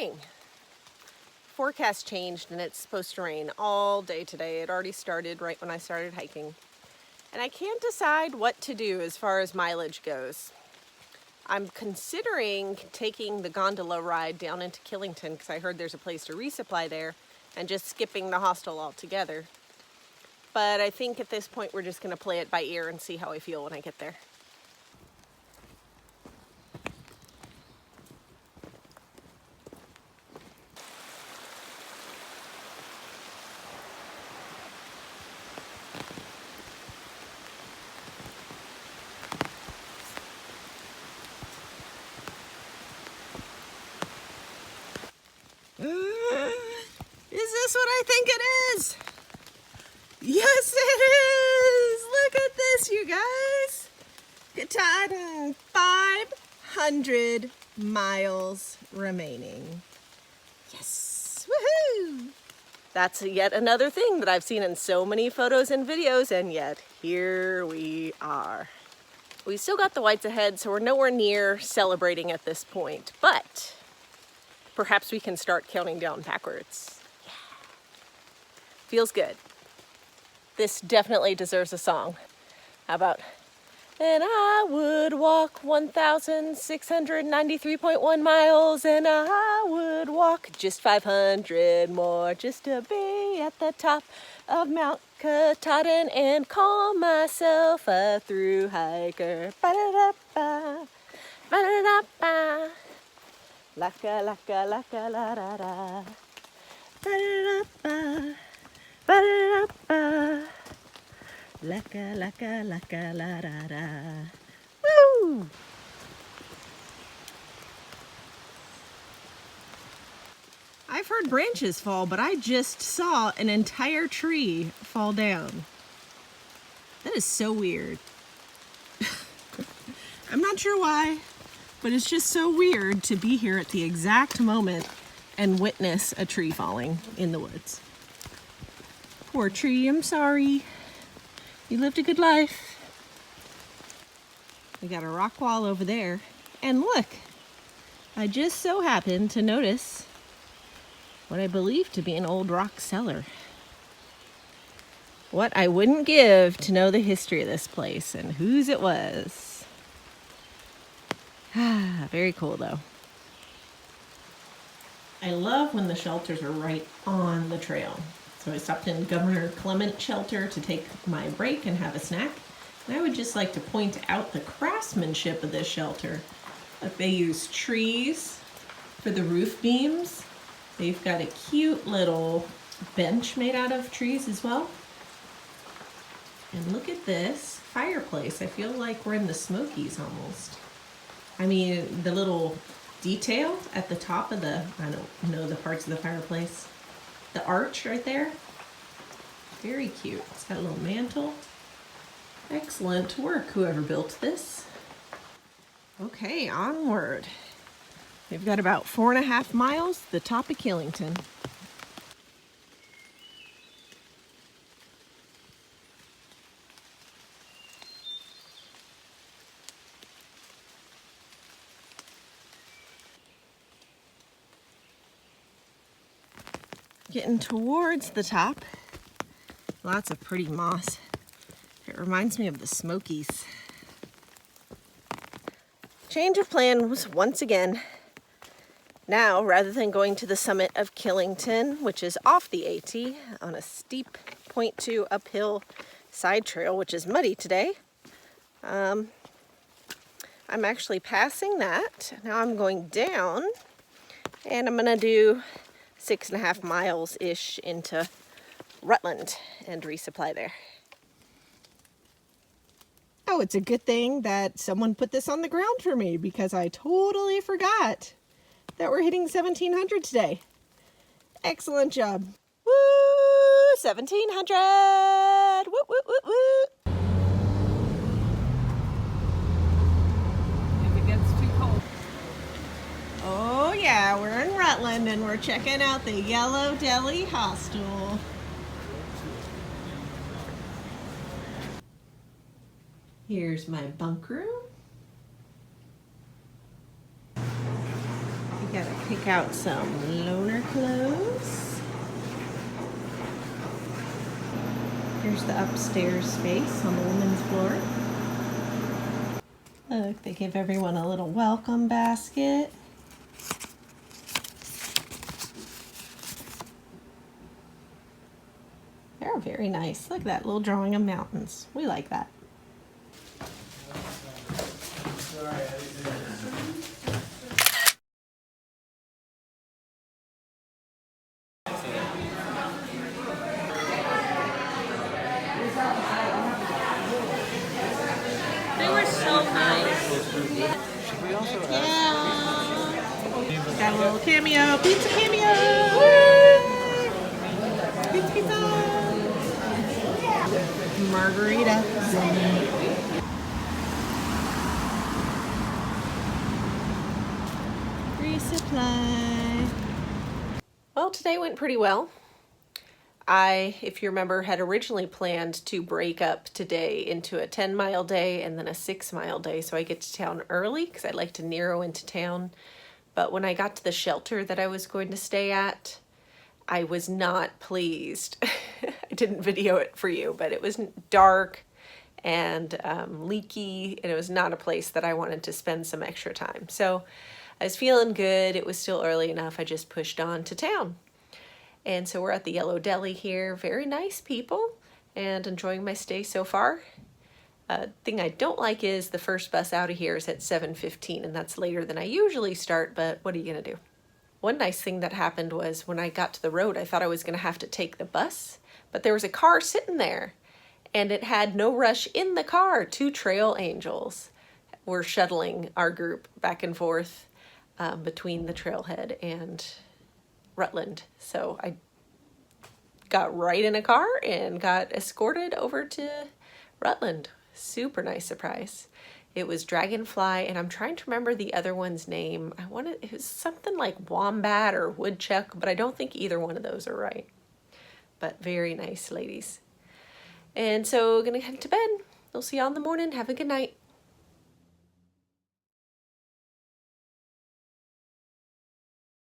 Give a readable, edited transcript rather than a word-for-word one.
morning. Forecast changed and it's supposed to rain all day today. It already started right when I started hiking. And I can't decide what to do as far as mileage goes. I'm considering taking the gondola ride down into Killington because I heard there's a place to resupply there, and just skipping the hostel altogether. But I think at this point we're just going to play it by ear and see how I feel when I get there. Is this what I think it is? Yes, it is! Look at this, you guys! Katahdin, 500 miles remaining. Yes! Woohoo! That's yet another thing that I've seen in so many photos and videos, and yet here we are. We still got the whites ahead, so we're nowhere near celebrating at this point, but perhaps we can start counting down backwards. Yeah. Feels good. This definitely deserves a song. How about, and I would walk 1,693.1 miles, and I would walk just 500 more just to be at the top of Mount Katahdin and call myself a through hiker. Ba-da-da-ba, ba-da-da-ba. Laka, laka, laka, la, da, da. Ba-da-da-ba, ba-da-da-ba. Laka, laka, laka, la, da, da. Woo! I've heard branches fall, but I just saw an entire tree fall down. That is so weird. I'm not sure why, but it's just so weird to be here at the exact moment and witness a tree falling in the woods. Poor tree, I'm sorry. You lived a good life. We got a rock wall over there. And look, I just so happened to notice what I believe to be an old rock cellar. What I wouldn't give to know the history of this place and whose it was. Very cool though. I love when the shelters are right on the trail. So I stopped in Governor Clement shelter to take my break and have a snack. And I would just like to point out the craftsmanship of this shelter. Like they use trees for the roof beams. They've got a cute little bench made out of trees as well. And look at this fireplace. I feel like we're in the Smokies almost. I mean, the little detail at the top of the, I don't know the parts of the fireplace. The arch right there. Very cute. It's got a little mantle. Excellent work, whoever built this. Okay, onward. We've got about 4.5 miles to the top of Killington. Getting towards the top. Lots of pretty moss. It reminds me of the Smokies. Change of plan was once again. Now, rather than going to the summit of Killington, which is off the AT on a steep 0.2 uphill side trail, which is muddy today, I'm actually passing that. Now I'm going down and I'm gonna do 6.5 miles-ish into Rutland and resupply there. Oh, it's a good thing that someone put this on the ground for me because I totally forgot that we're hitting 1,700 today. Excellent job. Woo! 1,700! Woo, woo, woo, woo! If it gets too cold. Oh yeah, we're in Rutland and we're checking out the Yellow Deli hostel. Here's my bunk room. You gotta pick check out some loner clothes. Here's the upstairs space on the women's floor. Look, they give everyone a little welcome basket. They're very nice. Look at that little drawing of mountains. We like that. They were so nice. Yeah. Got a little cameo. Pizza cameo. Pizza, pizza. Margarita. Resupply. Well, today went pretty well. I, if you remember, had originally planned to break up today into a 10-mile day and then a 6-mile day, so I get to town early because I like to narrow into town. But when I got to the shelter that I was going to stay at, I was not pleased. I didn't video it for you, but it was dark and leaky, and it was not a place that I wanted to spend some extra time. So I was feeling good. It was still early enough. I just pushed on to town. And so we're at the Yellow Deli here. Very nice people, and enjoying my stay so far. Thing I don't like is the first bus out of here is at 7:15, and that's later than I usually start, but what are you gonna do? One nice thing that happened was when I got to the road, I thought I was gonna have to take the bus, but there was a car sitting there, and it had no rush in the car. 2 trail angels were shuttling our group back and forth between the trailhead and Rutland. So I got right in a car and got escorted over to Rutland. Super nice surprise. It was Dragonfly, and I'm trying to remember the other one's name. It was something like Wombat or Woodchuck, but I don't think either one of those are right. But very nice ladies. And so gonna head to bed. We'll see y'all in the morning. Have a good night.